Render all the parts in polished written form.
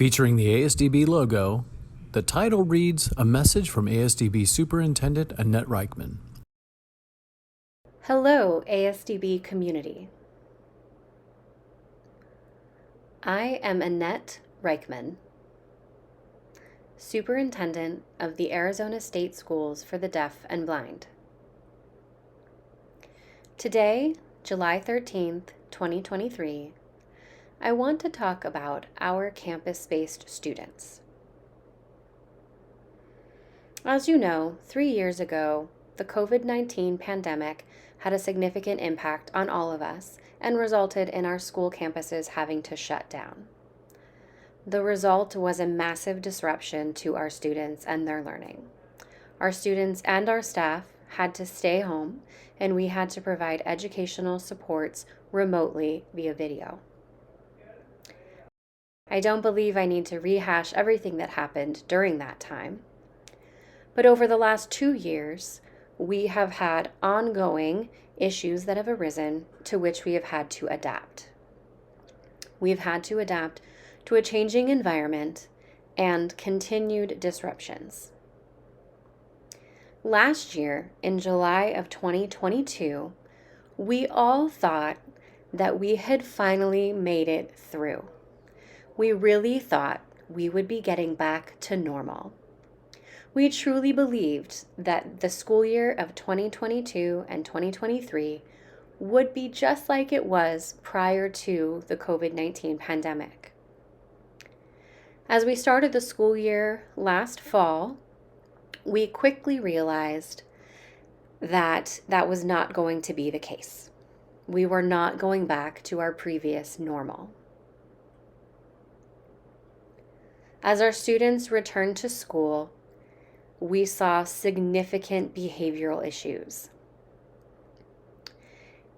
Featuring the ASDB logo, the title reads, "A message from ASDB Superintendent Annette Reichman." Hello, ASDB community. I am Annette Reichman, Superintendent of the Arizona State Schools for the Deaf and Blind. Today, July 13th, 2023, I want to talk about our campus-based students. As you know, 3 years ago, the COVID-19 pandemic had a significant impact on all of us and resulted in our school campuses having to shut down. The result was a massive disruption to our students and their learning. Our students and our staff had to stay home, and we had to provide educational supports remotely via video. I don't believe I need to rehash everything that happened during that time, but over the last 2 years, we have had ongoing issues that have arisen to which we have had to adapt. We've had to adapt to a changing environment and continued disruptions. Last year, in July of 2022, we all thought that we had finally made it through. We really thought we would be getting back to normal. We truly believed that the school year of 2022 and 2023 would be just like it was prior to the COVID-19 pandemic. As we started the school year last fall, we quickly realized that that was not going to be the case. We were not going back to our previous normal. As our students returned to school, we saw significant behavioral issues.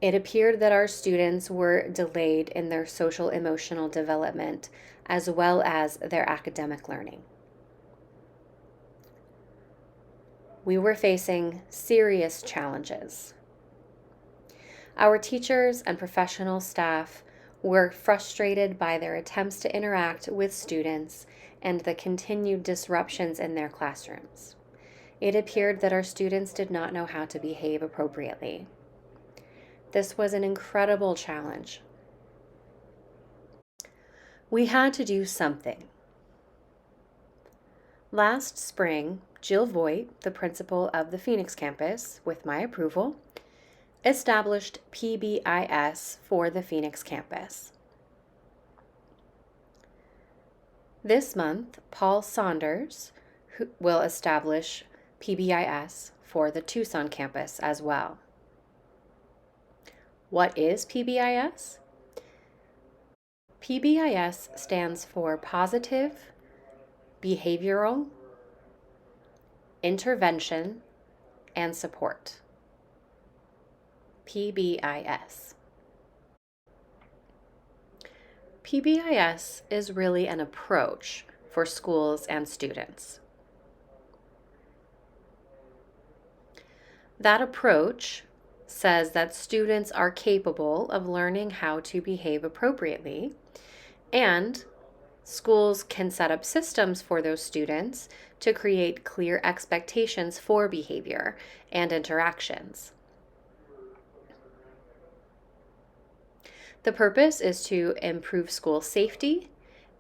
It appeared that our students were delayed in their social emotional development as well as their academic learning. We were facing serious challenges. Our teachers and professional staff were frustrated by their attempts to interact with students and the continued disruptions in their classrooms. It appeared that our students did not know how to behave appropriately. This was an incredible challenge. We had to do something. Last spring, Jill Voigt, the principal of the Phoenix campus, with my approval, established PBIS for the Phoenix campus. This month, Paul Saunders will establish PBIS for the Tucson campus as well. What is PBIS? PBIS stands for Positive Behavioral Intervention and Support. PBIS. PBIS is really an approach for schools and students. That approach says that students are capable of learning how to behave appropriately, and schools can set up systems for those students to create clear expectations for behavior and interactions. The purpose is to improve school safety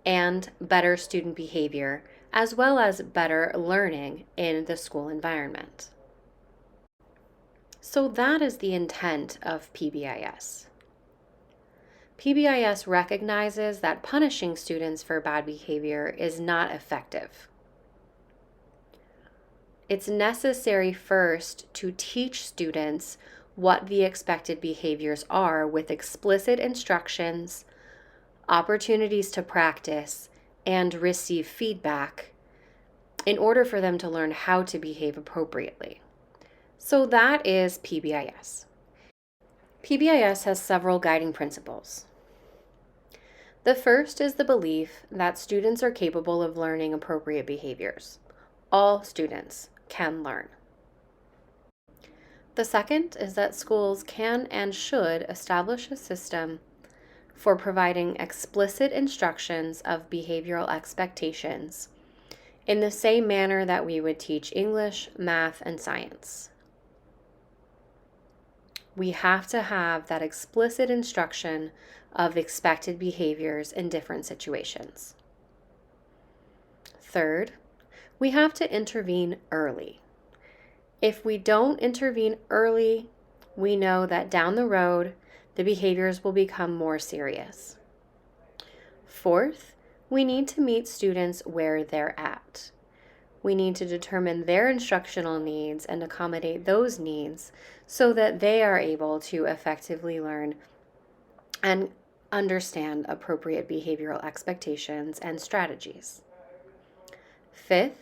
and better student behavior, as well as better learning in the school environment. So that is the intent of PBIS. PBIS recognizes that punishing students for bad behavior is not effective. It's necessary first to teach students what the expected behaviors are with explicit instructions, opportunities to practice, and receive feedback in order for them to learn how to behave appropriately. So that is PBIS. PBIS has several guiding principles. The first is the belief that students are capable of learning appropriate behaviors. All students can learn. The second is that schools can and should establish a system for providing explicit instructions of behavioral expectations in the same manner that we would teach English, math, and science. We have to have that explicit instruction of expected behaviors in different situations. Third, we have to intervene early. If we don't intervene early, we know that down the road, the behaviors will become more serious. Fourth, we need to meet students where they're at. We need to determine their instructional needs and accommodate those needs so that they are able to effectively learn and understand appropriate behavioral expectations and strategies. Fifth,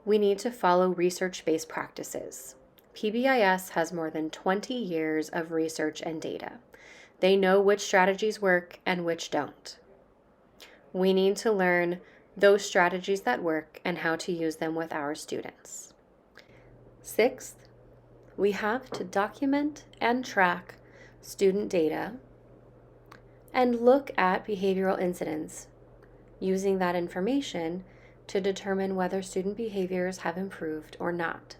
we need to follow research-based practices. PBIS has more than 20 years of research and data. They know which strategies work and which don't. We need to learn those strategies that work and how to use them with our students. Sixth, we have to document and track student data and look at behavioral incidents, using that information to determine whether student behaviors have improved or not.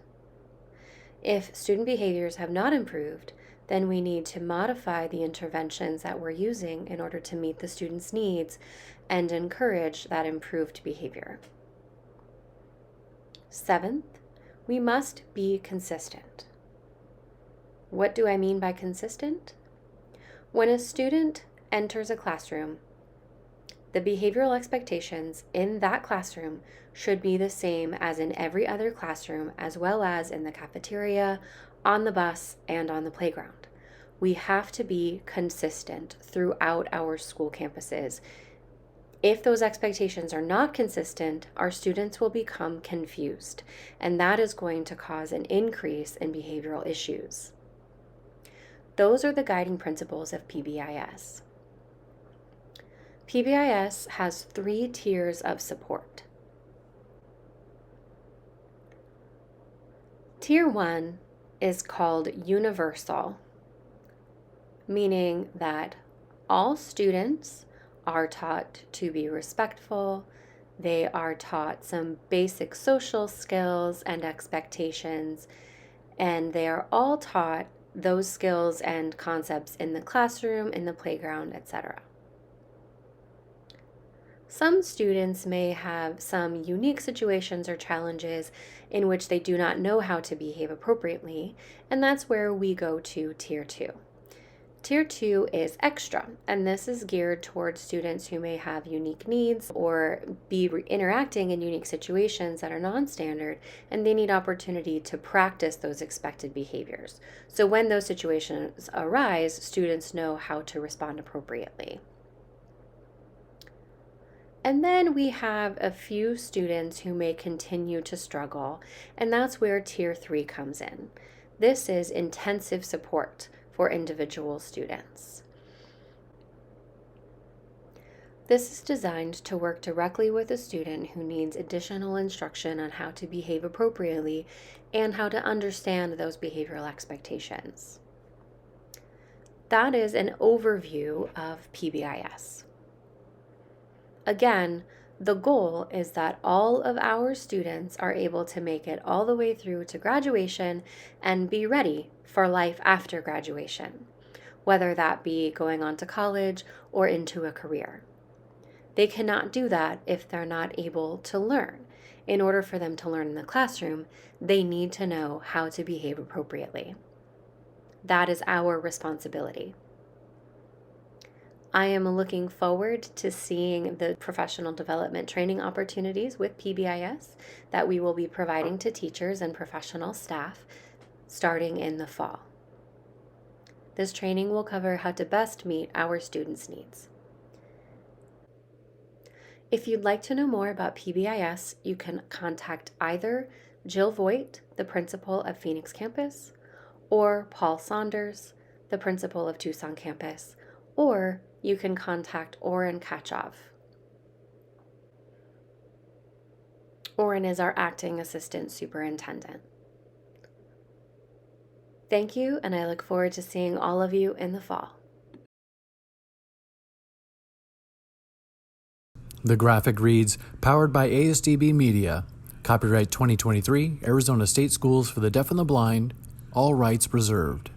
If student behaviors have not improved, then we need to modify the interventions that we're using in order to meet the student's needs and encourage that improved behavior. Seventh, we must be consistent. What do I mean by consistent? When a student enters a classroom, the behavioral expectations in that classroom should be the same as in every other classroom, as well as in the cafeteria, on the bus, and on the playground. We have to be consistent throughout our school campuses. If those expectations are not consistent, our students will become confused, and that is going to cause an increase in behavioral issues. Those are the guiding principles of PBIS. PBIS has 3 tiers of support. Tier 1 is called universal, meaning that all students are taught to be respectful. They are taught some basic social skills and expectations, and they are all taught those skills and concepts in the classroom, in the playground, etc. Some students may have some unique situations or challenges in which they do not know how to behave appropriately, and that's where we go to Tier 2. Tier 2 is extra, and this is geared towards students who may have unique needs or be interacting in unique situations that are non-standard, and they need opportunity to practice those expected behaviors. So when those situations arise, students know how to respond appropriately. And then we have a few students who may continue to struggle, and that's where Tier 3 comes in. This is intensive support for individual students. This is designed to work directly with a student who needs additional instruction on how to behave appropriately and how to understand those behavioral expectations. That is an overview of PBIS. Again, the goal is that all of our students are able to make it all the way through to graduation and be ready for life after graduation, whether that be going on to college or into a career. They cannot do that if they're not able to learn. In order for them to learn in the classroom, they need to know how to behave appropriately. That is our responsibility. I am looking forward to seeing the professional development training opportunities with PBIS that we will be providing to teachers and professional staff starting in the fall. This training will cover how to best meet our students' needs. If you'd like to know more about PBIS, you can contact either Jill Voigt, the principal of Phoenix Campus, or Paul Saunders, the principal of Tucson Campus, or you can contact Oren Kachov. Oren is our acting assistant superintendent. Thank you, and I look forward to seeing all of you in the fall. The graphic reads, "Powered by ASDB Media. Copyright 2023, Arizona State Schools for the Deaf and the Blind. All rights reserved."